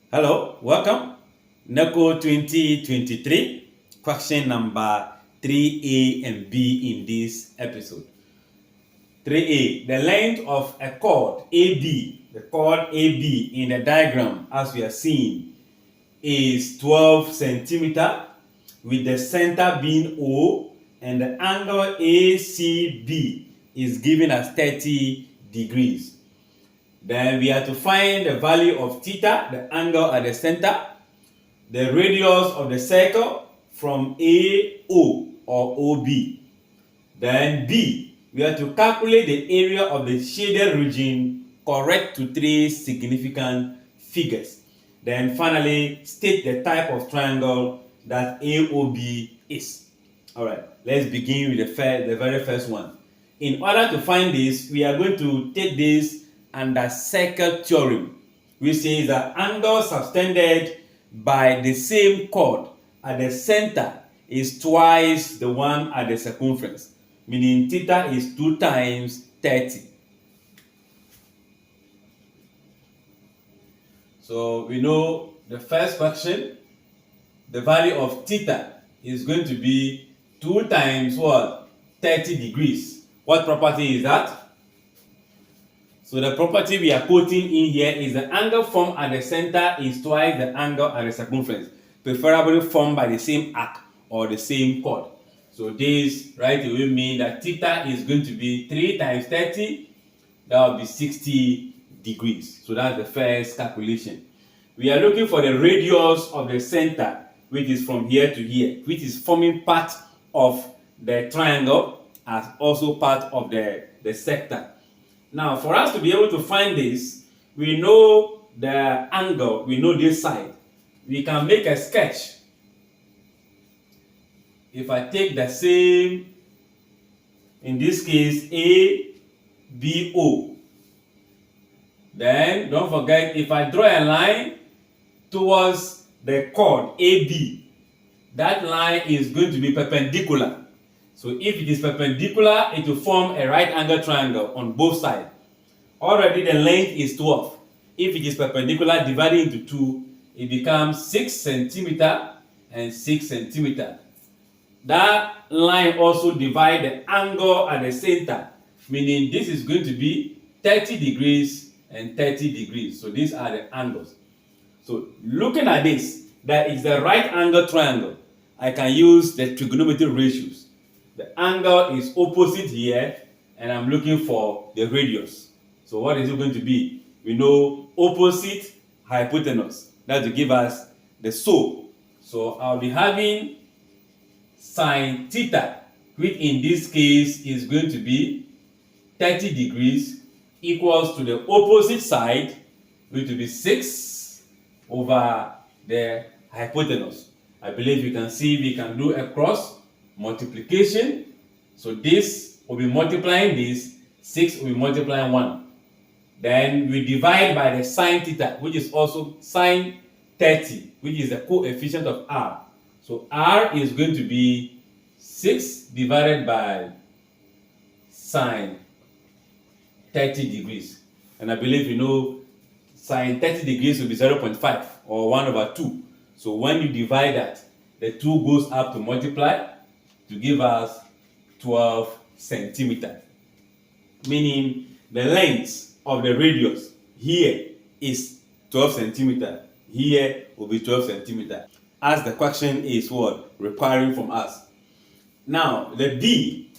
Hello, welcome. NECO 2023, question number 3A and B in this episode. 3A, the length of a chord AB, the chord AB in the diagram as we are seeing is 12 centimeter with the center being O and the angle ACB is given as 30 degrees. Then we have to find the value of theta, the angle at the center, the radius of the circle from AO or OB. Then B, we have to calculate the area of the shaded region correct to three significant figures. Then finally, state the type of triangle that AOB is. All right, let's begin with the very first one. In order to find this, we are going to take this under circle theorem, which says that angle subtended by the same chord at the center is twice the one at the circumference, meaning theta is 2 times 30. So we know the first question, the value of theta is going to be 2 times what? 30 degrees. What property is that? So the property we are quoting in here is the angle formed at the center is twice the angle at the circumference, preferably formed by the same arc or the same chord. So this right away means that theta is going to be 3 times 30, that will be 60 degrees. So that's the first calculation. We are looking for the radius of the center, which is from here to here, which is forming part of the triangle as also part of the sector. Now, for us to be able to find this, we know the angle, we know this side. We can make a sketch. If I take the same, in this case, ABO, then don't forget, if I draw a line towards the chord AB, that line is going to be perpendicular. So if it is perpendicular, it will form a right angle triangle on both sides. Already the length is 12. If it is perpendicular, divided into 2, it becomes 6 centimeter and 6 centimeter. That line also divides the angle at the center, meaning this is going to be 30 degrees and 30 degrees. So these are the angles. So looking at this, that is the right angle triangle. I can use the trigonometry ratios. The angle is opposite here, and I'm looking for the radius. So what is it going to be? We know opposite hypotenuse. That will give us the slope. So I'll be having sine theta, which in this case is going to be 30 degrees, equals to the opposite side, which will be 6 over the hypotenuse. I believe you can see we can do a cross multiplication. So this will be multiplying this, 6 will be multiplying 1. Then we divide by the sine theta, which is also sine 30, which is the coefficient of r. So r is going to be 6 divided by sine 30 degrees. And I believe you know sine 30 degrees will be 0.5 or 1 over 2. So when you divide that, the 2 goes up to multiply to give us 12 centimeters. Meaning the length of the radius here is 12 centimeters. Here will be 12 centimeters. As the question is what? Requiring from us. Now, the B,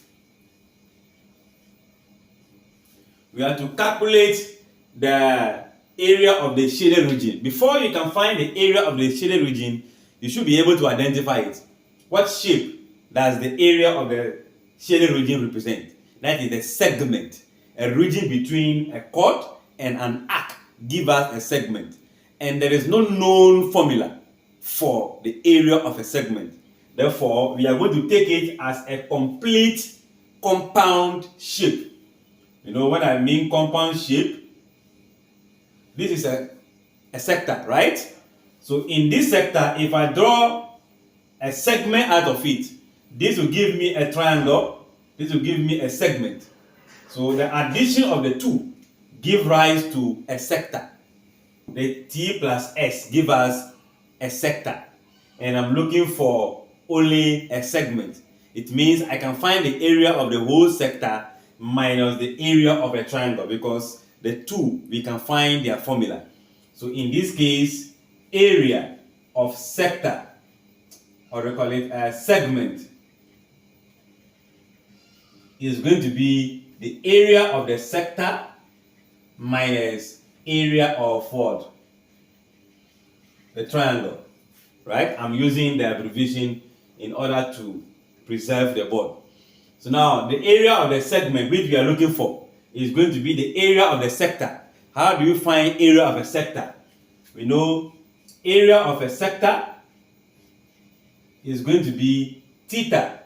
we have to calculate the area of the shaded region. Before you can find the area of the shaded region, you should be able to identify it. What shape does the area of the shaded region represent? That is the segment. A region between a chord and an arc gives us a segment. And there is no known formula for the area of a segment. Therefore, we are going to take it as a complete compound shape. You know what I mean, compound shape? This is a sector, right? So in this sector, if I draw a segment out of it, this will give me a triangle, this will give me a segment. So the addition of the two give rise to a sector. the t plus s give us a sector, and I'm looking for only a segment. It means I can find the area of the whole sector minus the area of a triangle, because the two, we can find their formula. So in this case, area of sector, or we call it a segment, is going to be the area of the sector minus area of what? The triangle, right? I'm using the abbreviation in order to preserve the board. So now the area of the segment which we are looking for is going to be the area of the sector. How do you find area of a sector? We know area of a sector is going to be theta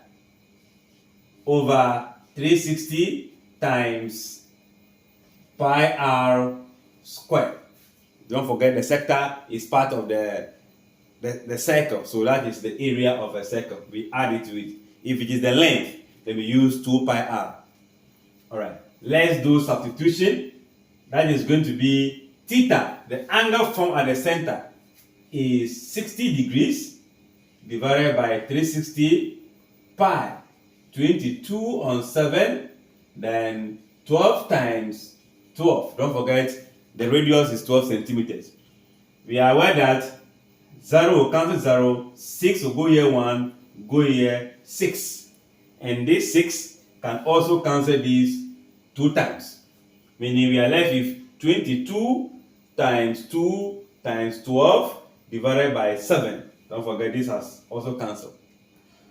over 360 times pi r squared. Don't forget the sector is part of the circle, so that is the area of a circle. We add it to it. If it is the length, then we use 2 pi r. Alright, let's do substitution. That is going to be theta, the angle formed at the center, is 60 degrees divided by 360 pi, 22 on 7, then 12 times 12. Don't forget the radius is 12 centimeters. We are aware that 0 will cancel 0, 6 will go here 1, go here 6. And this 6 can also cancel these 2 times. Meaning we are left with 22 times 2 times 12 divided by 7. Don't forget this has also cancelled.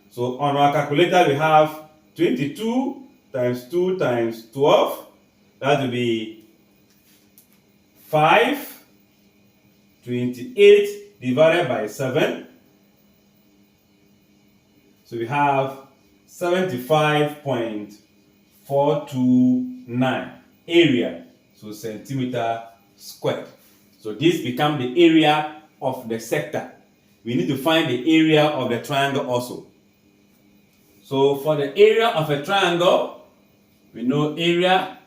So on our calculator we have 22 times 2 times 12. That will be 5, 28 divided by 7. So we have 75.429 area, so centimeter squared. So this becomes the area of the sector. We need to find the area of the triangle also. So for the area of a triangle, we know area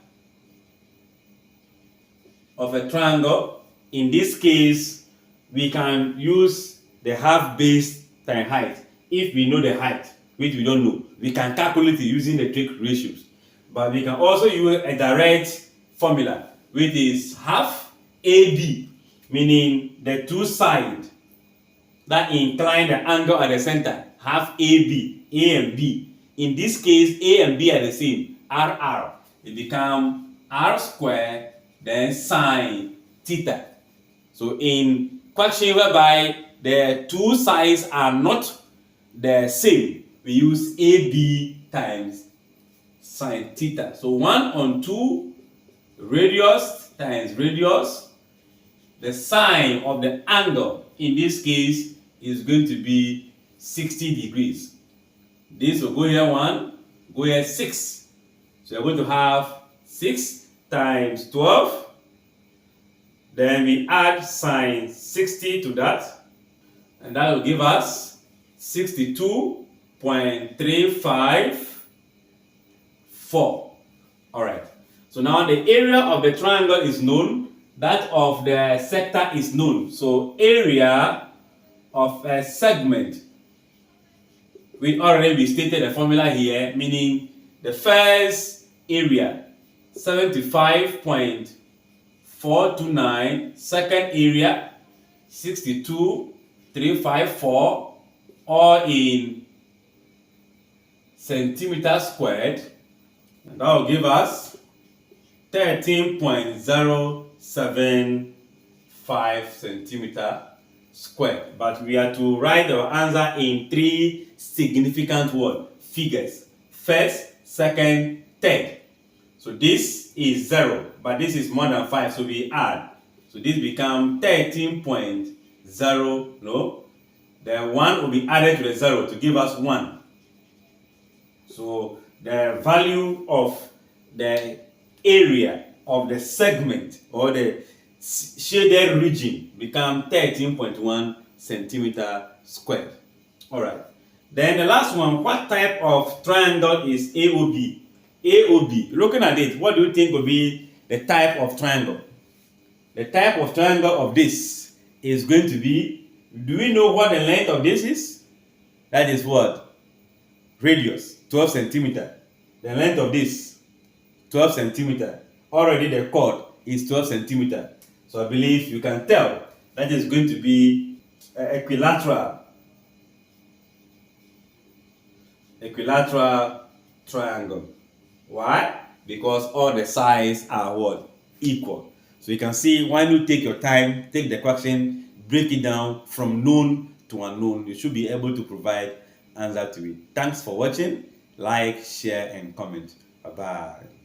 of a triangle. In this case, we can use the half base times height. If we know the height, which we don't know, we can calculate it using the trig ratios. But we can also use a direct formula, which is half AB, meaning the two sides that incline the angle at the center, half AB, A and B. In this case, A and B are the same, RR. It becomes R squared, then sine theta. So in question whereby the two sides are not the same, we use AB times sine theta. So 1 on 2 radius times radius. The sine of the angle in this case is going to be 60 degrees. This will go here 1, go here 6. So we're going to have 6 times 12. Then we add sine 60 to that, and that will give us 62.354. Alright, so now the area of the triangle is known, that of the sector is known. So area of a segment, we already stated the formula here, meaning the first area 75.429, second area 62.354, all in centimeter squared, and that will give us 13.075 centimeter squared. But we are to write our answer in 3 significant figures: first, second, third. So this is 0, but this is more than 5, so we add. So this becomes 13.0. No, the 1 will be added to the 0 to give us 1. So the value of the area of the segment or the shaded region becomes 13.1 centimeter squared. Alright. Then the last one, what type of triangle is AOB? AOB, looking at it, what do you think will be the type of triangle? the type of triangle of this is going to be, do we know what the length of this is? That is what? Radius, 12 centimeter. The length of this, 12 centimeter. Already the chord is 12 centimeter. So I believe you can tell that is going to be equilateral triangle. Why? Because all the sides are what? Equal. So you can see, when you take your time, take the question, break it down from known to unknown, you should be able to provide answer to it. Thanks for watching. Like, share, and comment. Bye-bye.